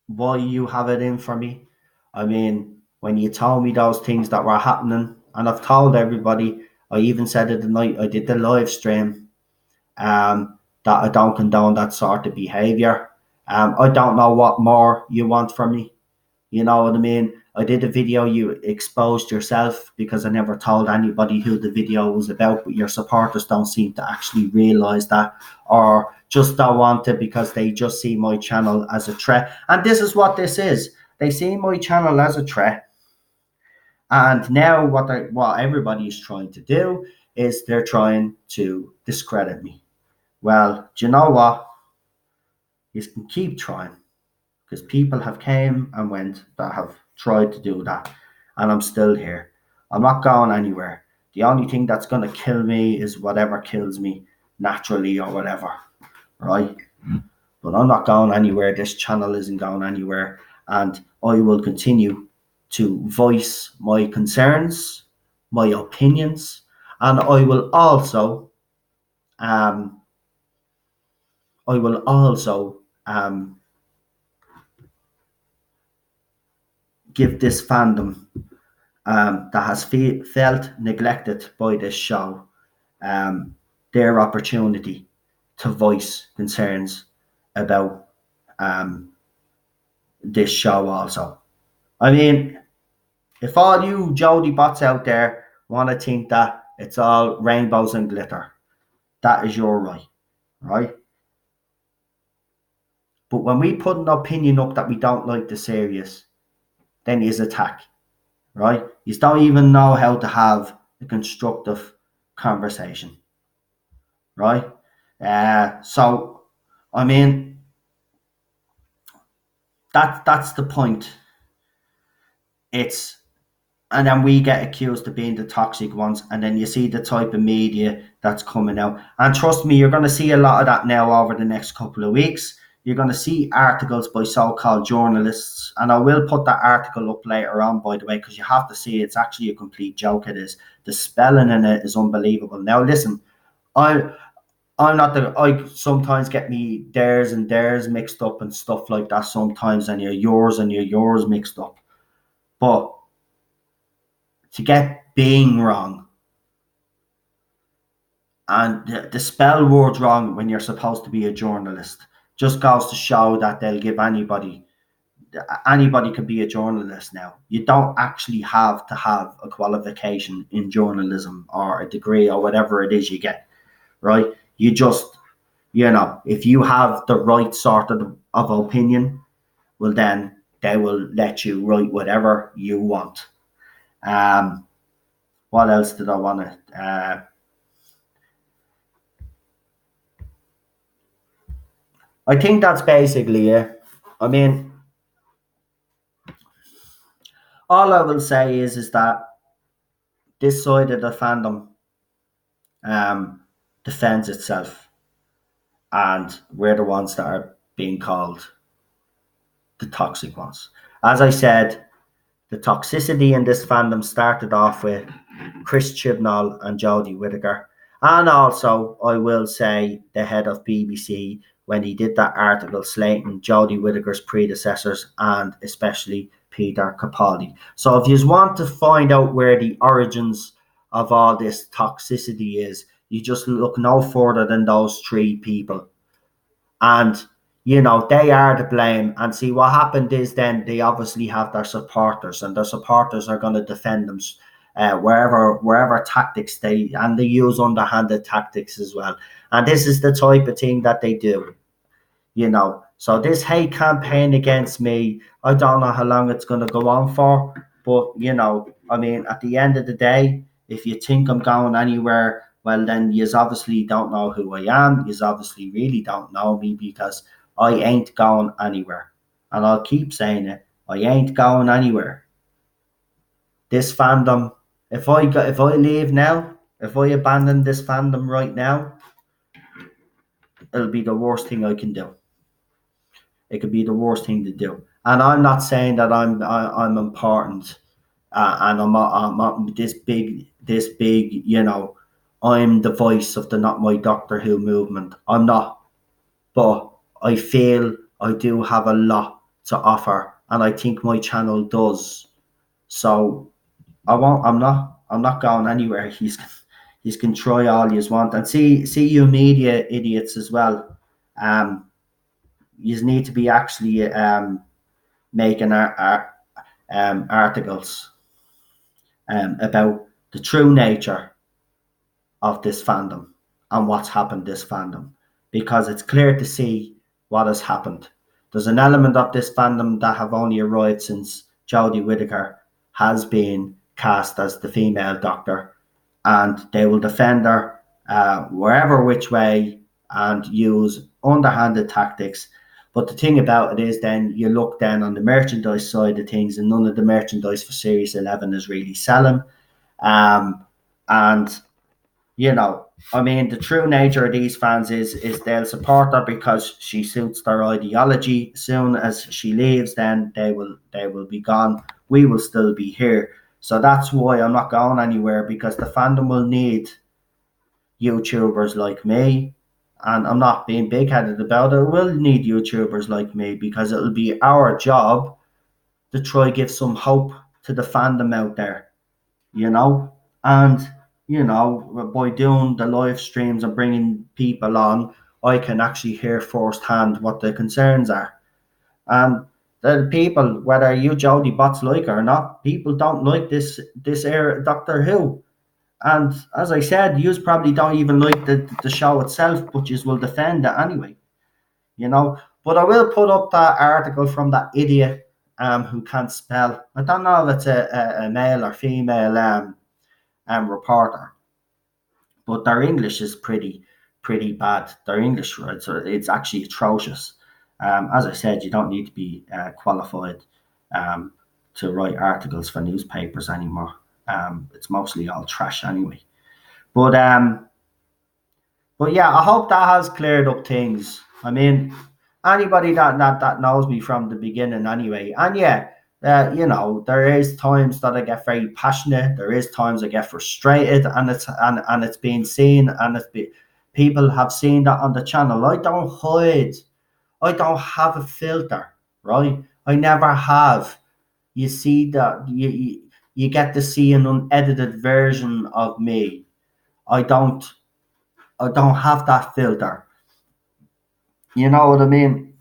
why you have it in for me. I mean, when you told me those things that were happening, and I've told everybody, I even said it the night I did the live stream, that I don't condone that sort of behavior. I don't know what more you want from me. You know what I mean? I did a video, you exposed yourself because I never told anybody who the video was about, but your supporters don't seem to actually realize that, or just don't want to because they just see my channel as a threat. And this is what this is. They see my channel as a threat. And now what everybody is trying to do is they're trying to discredit me. Well, do you know what? You can keep trying, because people have came and went that have tried to do that, and I'm still here. I'm not going anywhere. The only thing that's going to kill me is whatever kills me naturally or whatever, right? But I'm not going anywhere. This channel isn't going anywhere, and I will continue to voice my concerns, my opinions, and um, I will also give this fandom that has felt neglected by this show their opportunity to voice concerns about this show also. I mean, if all you Jodiebots out there want to think that it's all rainbows and glitter, that is your right, right? But when we put an opinion up that we don't like the series, then is attack, right? You don't even know how to have a constructive conversation, right? So, I mean, that's the point. It's And then we get accused of being the toxic ones, and then you see the type of media that's coming out. And trust me, you're going to see a lot of that now over the next couple of weeks. You're going to see articles by so-called journalists, and I will put that article up later on, by the way, because you have to see it's actually a complete joke. It is. The spelling in it is unbelievable. Now listen, I I sometimes get me theirs and theirs mixed up and stuff like that sometimes, and your yours and your yours mixed up. But to get being wrong and the spell words wrong when you're supposed to be a journalist just goes to show that they'll give anybody can be a journalist now. You don't actually have to have a qualification in journalism or a degree or whatever it is you get, right? You just, if you have the right sort of opinion, well, then they will let you write whatever you want. What else did I want to? I think that's basically it. I mean, all I will say is that this side of the fandom defends itself, and we're the ones that are being called the toxic ones. As I said, the toxicity in this fandom started off with Chris Chibnall and Jodie Whittaker. And also, I will say, the head of BBC, when he did that article slating Jodie Whittaker's predecessors and especially Peter Capaldi. So if you want to find out where the origins of all this toxicity is, you just look no further than those three people. And they are to blame. And see, what happened is then they obviously have their supporters, and their supporters are going to defend them wherever tactics they use underhanded tactics as well. And this is the type of thing that they do. So this hate campaign against me, I don't know how long it's going to go on for, but I mean, at the end of the day, if you think I'm going anywhere, well, then you obviously don't know who I am. You obviously really don't know me, because I ain't going anywhere. And I'll keep saying it, I ain't going anywhere. This fandom, if I leave now, if I abandon this fandom right now, it'll be the worst thing I can do. It could be the worst thing to do. And I'm not saying that I'm important, and I'm this big. I'm the voice of the Not My Doctor Who movement. I'm not, but I feel I do have a lot to offer, and I think my channel does. So I won't. I'm not going anywhere. He's can try all you want, and see you media idiots as well. You need to be actually making articles about the true nature of this fandom and what's happened this fandom, because it's clear to see what has happened. There's an element of this fandom that have only arrived since Jodie Whittaker has been cast as the female Doctor, and they will defend her wherever which way and use underhanded tactics. But the thing about it is, then you look then on the merchandise side of things, and none of the merchandise for Series 11 is really selling. And you know, I mean, the true nature of these fans is they'll support her because she suits their ideology. As soon as she leaves, then they will be gone. We will still be here. So that's why I'm not going anywhere, because the fandom will need YouTubers like me, and I'm not being big headed about it. We'll need YouTubers like me because it'll be our job to try give some hope to the fandom out there, you know, and by doing the live streams and bringing people on, I can actually hear firsthand what the concerns are. And the people, whether you Jodiebots like it or not, people don't like this era Doctor Who. And as I said, you probably don't even like the show itself, but you will defend it anyway, you know. But I will put up that article from that idiot who can't spell. I don't know if it's a male or female reporter, but their English is pretty bad. Their English, right? So it's actually atrocious. As I said, you don't need to be qualified um, to write articles for newspapers anymore. It's mostly all trash anyway. But yeah, I hope that has cleared up things. I mean, anybody that knows me from the beginning anyway, and yeah, there is times that I get very passionate. There is times I get frustrated, and it's being seen, and people have seen that on the channel. I don't hide. I don't have a filter, right? I never have. You see that you get to see an unedited version of me. I don't I don't have that filter. You know what I mean?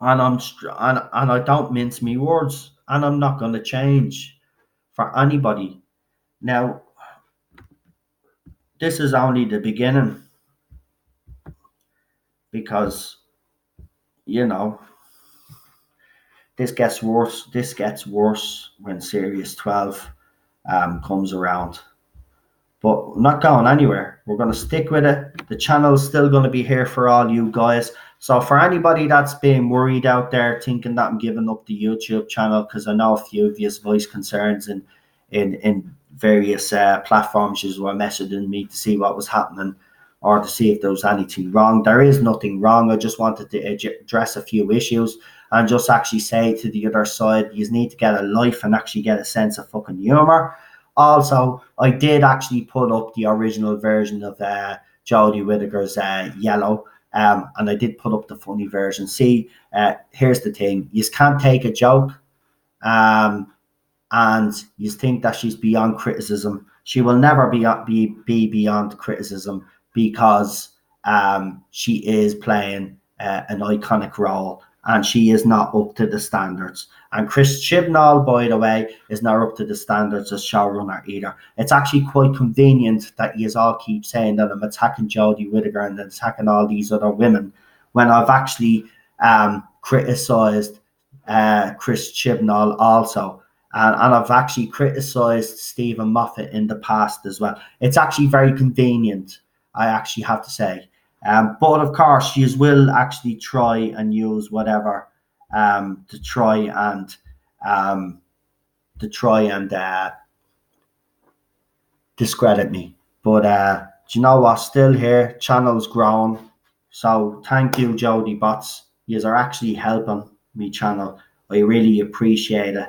And and I don't mince me words, and I'm not going to change for anybody. Now, this is only the beginning, because you know this gets worse. This gets worse when Series 12 comes around. But I'm not going anywhere. We're going to stick with it. The channel's still going to be here for all you guys. So for anybody that's being worried out there, thinking that I'm giving up the YouTube channel, because I know a few of you voice concerns in various platforms, you were messaging me to see what was happening or to see if there was anything wrong. There is nothing wrong. I just wanted to address a few issues and just actually say to the other side, you need to get a life and actually get a sense of fucking humor. Also, I did actually put up the original version of Jodie Whittaker's Yellow, and I did put up the funny version. See, here's the thing: you can't take a joke, um, and you think that she's beyond criticism. She will never be beyond criticism, because she is playing an iconic role, and she is not up to the standards. And Chris Chibnall, by the way, is not up to the standards as showrunner either. It's actually quite convenient that you all keep saying that I'm attacking Jodie Whittaker and attacking all these other women, when I've actually criticised Chris Chibnall also. And I've actually criticised Stephen Moffat in the past as well. It's actually very convenient, I actually have to say. But of course, you will actually try and use whatever to try and discredit me. But do you know what? Still here, channel's grown. So thank you, Jodiebots. You are actually helping me channel. I really appreciate it.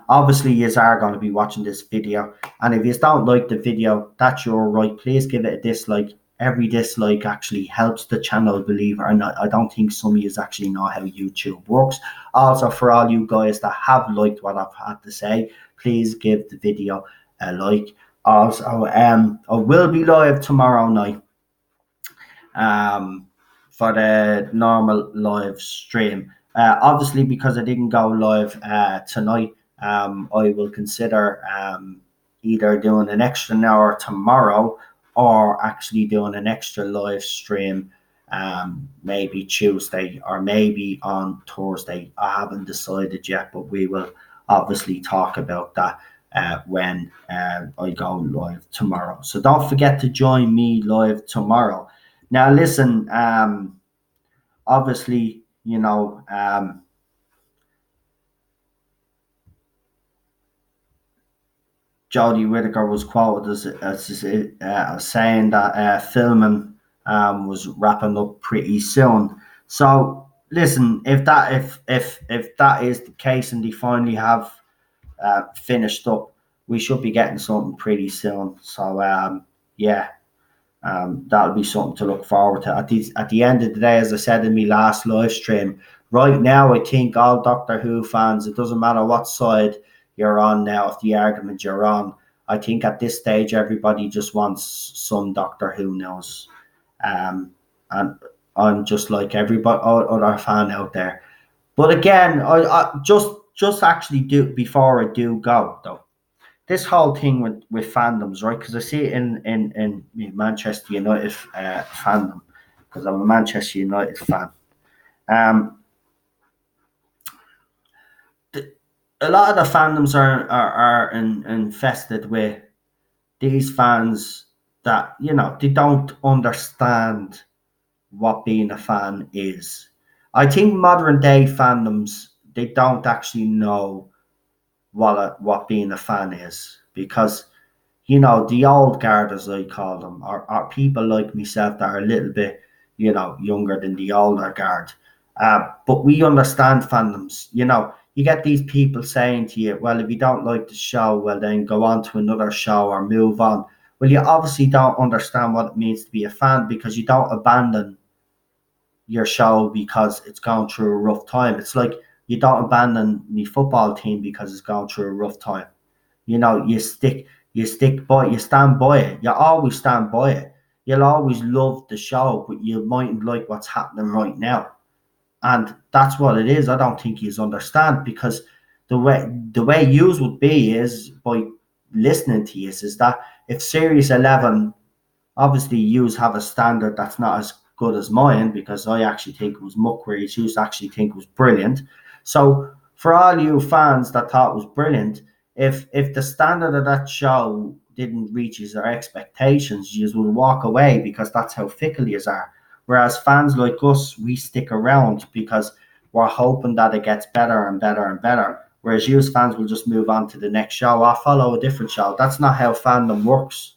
Obviously, you are going to be watching this video, and if you don't like the video, that's your right. Please give it a dislike. Every dislike actually helps the channel, believe it or not. I don't think some of you actually know how YouTube works. Also, for all you guys that have liked what I've had to say, please give the video a like. Also, I will be live tomorrow night for the normal live stream. Obviously, because I didn't go live tonight, I will consider either doing an extra hour tomorrow or actually doing an extra live stream maybe Tuesday or maybe on Thursday. I haven't decided yet, but we will obviously talk about that when I go live tomorrow. So don't forget to join me live tomorrow. Now, listen, obviously, Jodie Whittaker was quoted as saying that filming was wrapping up pretty soon. So listen, if that is the case and they finally have finished up, we should be getting something pretty soon. So yeah, that'll be something to look forward to. At the end of the day, as I said in my last live stream, right now I think all Doctor Who fans, it doesn't matter what side you're on now, if the argument you're on, I think at this stage everybody just wants some Doctor Who news. And I'm just like everybody other fan out there. But again, I just actually do before I do go though, this whole thing with fandoms, right? Because I see it in Manchester United fandom, because I'm a Manchester United fan. Um, a lot of the fandoms are infested with these fans that they don't understand what being a fan is. I think modern day fandoms, they don't actually know what being a fan is, because the old guard, as I call them, are people like myself that are a little bit, younger than the older guard. But we understand fandoms. You get these people saying to you, well, if you don't like the show, well, then go on to another show or move on. Well, you obviously don't understand what it means to be a fan, because you don't abandon your show because it's going through a rough time. It's like you don't abandon the football team because it's going through a rough time. You stand by it. You always stand by it. You'll always love the show, but you mightn't like what's happening right now. And that's what it is. I don't think you understand, because the way yous would be is by listening to you is that if Series 11, obviously yous have a standard that's not as good as mine, because I actually think it was muck, whereas you actually think it was brilliant. So for all you fans that thought it was brilliant, if the standard of that show didn't reach your expectations, you would walk away, because that's how fickle you are. Whereas fans like us, we stick around because we're hoping that it gets better and better and better. Whereas you fans will just move on to the next show or follow a different show. That's not how fandom works.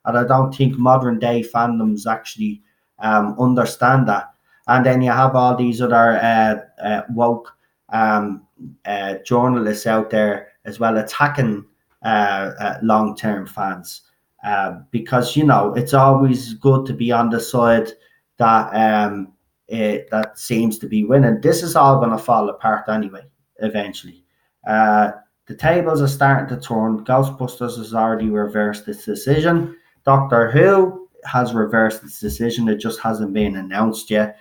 And I don't think modern day fandoms actually understand that. And then you have all these other woke journalists out there as well, attacking long-term fans, because it's always good to be on the side that that seems to be winning. This is all going to fall apart anyway, eventually. The tables are starting to turn. Ghostbusters has already reversed its decision. Doctor Who has reversed its decision. It just hasn't been announced yet.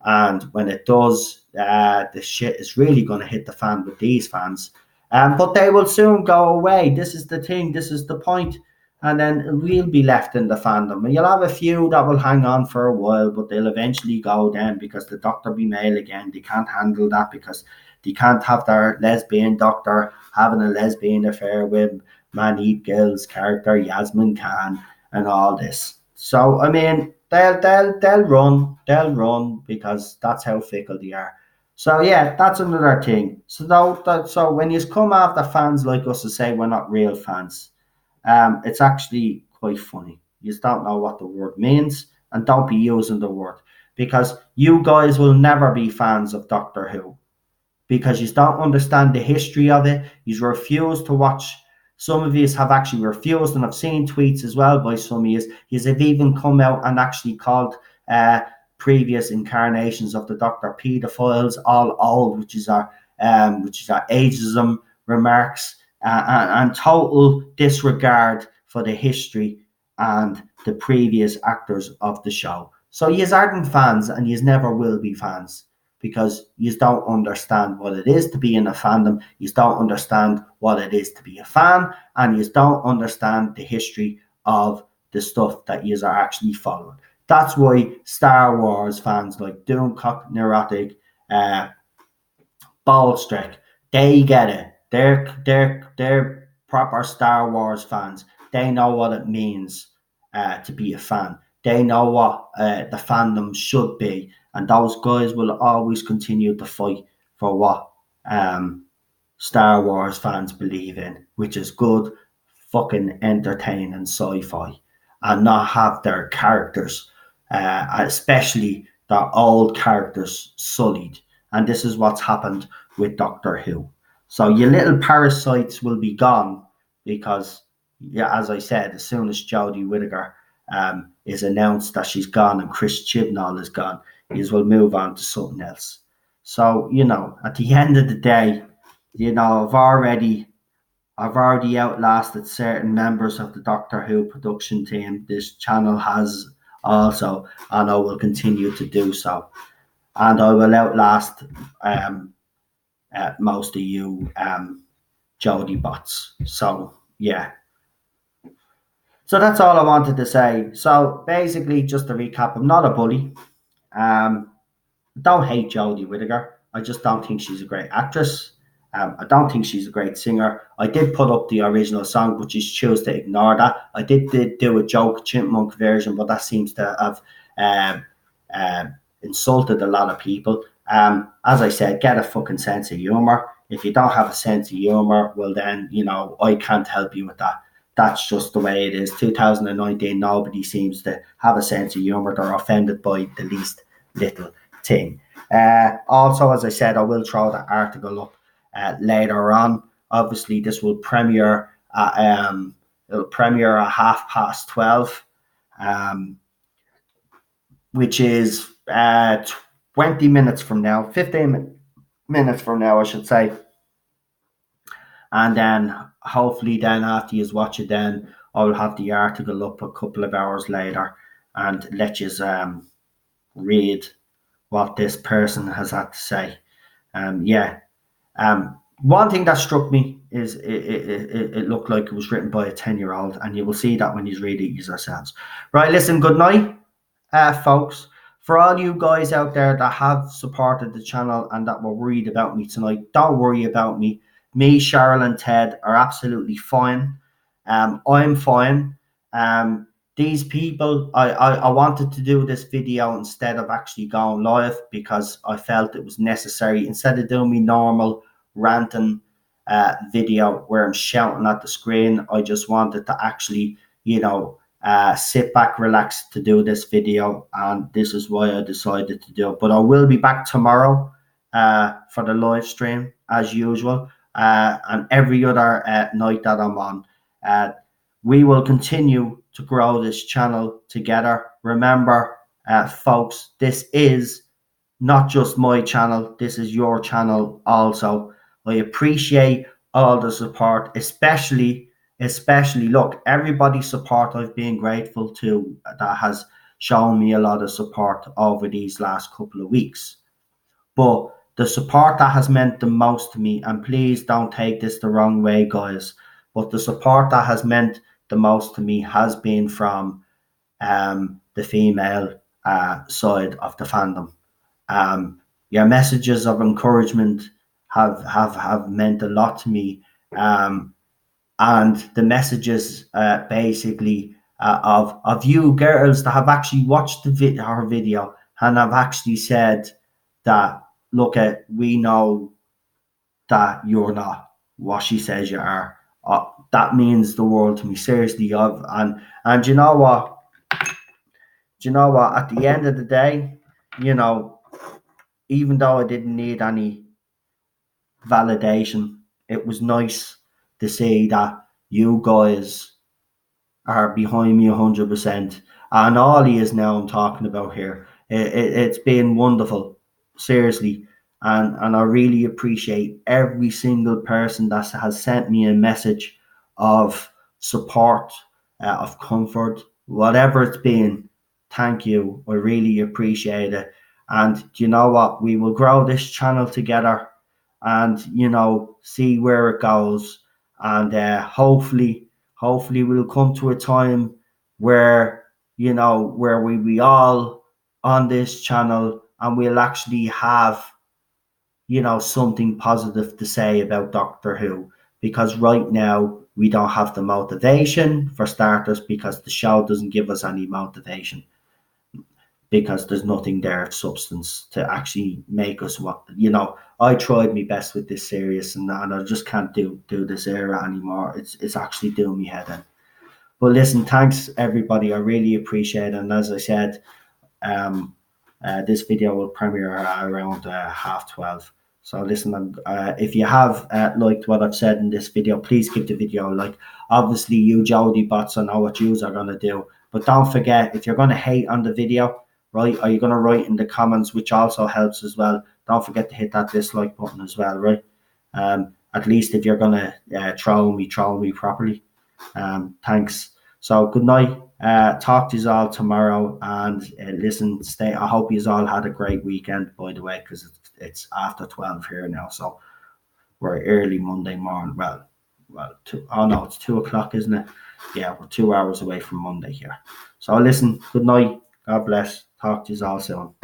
And when it does, the shit is really going to hit the fan with these fans. But they will soon go away. This is the thing. This is the point. And then we'll be left in the fandom. And you'll have a few that will hang on for a while, but they'll eventually go then, because the Doctor be male again. They can't handle that, because they can't have their lesbian Doctor having a lesbian affair with Mandeep Gill's character Yasmin Khan and all this. So I mean, they'll run because that's how fickle they are. So yeah, that's another thing. So when you come after fans like us to say we're not real fans, it's actually quite funny. You just don't know what the word means, and don't be using the word, because you guys will never be fans of Doctor Who, because you don't understand the history of it. You refuse to watch. Some of you have actually refused, and I've seen tweets as well by some of you. You have even come out and actually called previous incarnations of the Doctor pedophiles, all old, which is our ageism remarks, and total disregard for the history and the previous actors of the show. So you aren't fans, and you never will be fans. because you don't understand what it is to be in a fandom, you don't understand what it is to be a fan, and you don't understand the history of the stuff that you are actually following. That's why Star Wars fans like Doomcock, Neurotic, Ballstrick, they get it. They're proper Star Wars fans. They know what it means to be a fan. They know what the fandom should be, and those guys will always continue to fight for what Star Wars fans believe in, which is good, fucking entertaining sci-fi, and not have their characters, especially their old characters, sullied. And this is what's happened with Doctor Who. So your little parasites will be gone because, yeah, as I said, as soon as Jodie Whittaker is announced that she's gone and Chris Chibnall is gone, is will move on to something else. So, you know, at the end of the day, you know, I've already outlasted certain members of the Doctor Who production team. This channel has also, and I will continue to do so. And I will outlast most of you Jodiebots. So, yeah. So that's all I wanted to say. So basically, just to recap, I'm not a bully. Don't hate Jodie Whittaker. I just don't think she's a great actress. I don't think she's a great singer. I did put up the original song, but just chose to ignore that. I did do a joke chipmunk version, but that seems to have insulted a lot of people. As I said, get a fucking sense of humor. If you don't have a sense of humor, well then, you know, I can't help you with that. That's just the way it is. 2019, nobody seems to have a sense of humor. They're offended by the least little thing. Also, as I said, I will throw the article up later on. Obviously, this will premiere at 12:30, which is 20 minutes from now, 15 minutes from now, I should say. And then hopefully then after you watch it, then I'll have the article up a couple of hours later and let you read what this person has had to say. One thing that struck me is it looked like it was written by a 10-year-old, and you will see that when you read it yourselves. Right, listen, good night, folks. For all you guys out there that have supported the channel and that were worried about me tonight, don't worry about me. Me, Cheryl, and Ted are absolutely fine. I'm fine. These people, I wanted to do this video instead of actually going live because I felt it was necessary. Instead of doing me normal ranting video where I'm shouting at the screen, I just wanted to actually, you know, sit back, relax to do this video, and this is why I decided to do it. But I will be back tomorrow for the live stream as usual, and every other night that I'm on. We will continue to grow this channel together. Remember, folks, this is not just my channel, this is your channel also. I appreciate all the support, especially look, everybody's support I've been grateful to that has shown me a lot of support over these last couple of weeks. But the support that has meant the most to me, and please don't take this the wrong way, guys, but the support that has meant the most to me has been from the female side of the fandom. Your messages of encouragement have meant a lot to me, and the messages basically of you girls that have actually watched her video and have actually said that, look, we know that you're not what she says you are. That means the world to me, seriously. And you know what? At the end of the day, you know, even though I didn't need any validation, it was nice to see that you guys are behind me 100%. And all he is now I'm talking about here. It's been wonderful, seriously. And I really appreciate every single person that has sent me a message of support, of comfort, whatever it's been. Thank you. I really appreciate it. And you know what? We will grow this channel together, and see where it goes. And hopefully we'll come to a time where where we be all on this channel, and we'll actually have something positive to say about Doctor Who. Because right now we don't have the motivation, for starters, because the show doesn't give us any motivation, because there's nothing there of substance to actually make us what. I tried my best with this series, and I just can't do this era anymore. It's actually doing me head in. But listen, thanks everybody, I really appreciate it. And as I said, um this video will premiere around 12:30. So listen, if you have liked what I've said in this video, please give the video a like. Obviously, you Jodiebots, I know what yous are going to do. But don't forget, if you're going to hate on the video, right, are you going to write in the comments, which also helps as well. Don't forget to hit that dislike button as well, right? At least if you're going to troll me properly. Thanks. So good night. Talk to you all tomorrow, and listen, stay. I hope you all had a great weekend, by the way, because it's after 12 here now, so we're early Monday morning. Oh no, it's 2 o'clock, isn't it? Yeah, we're 2 hours away from Monday here. So listen, good night. God bless. Talk to you all soon.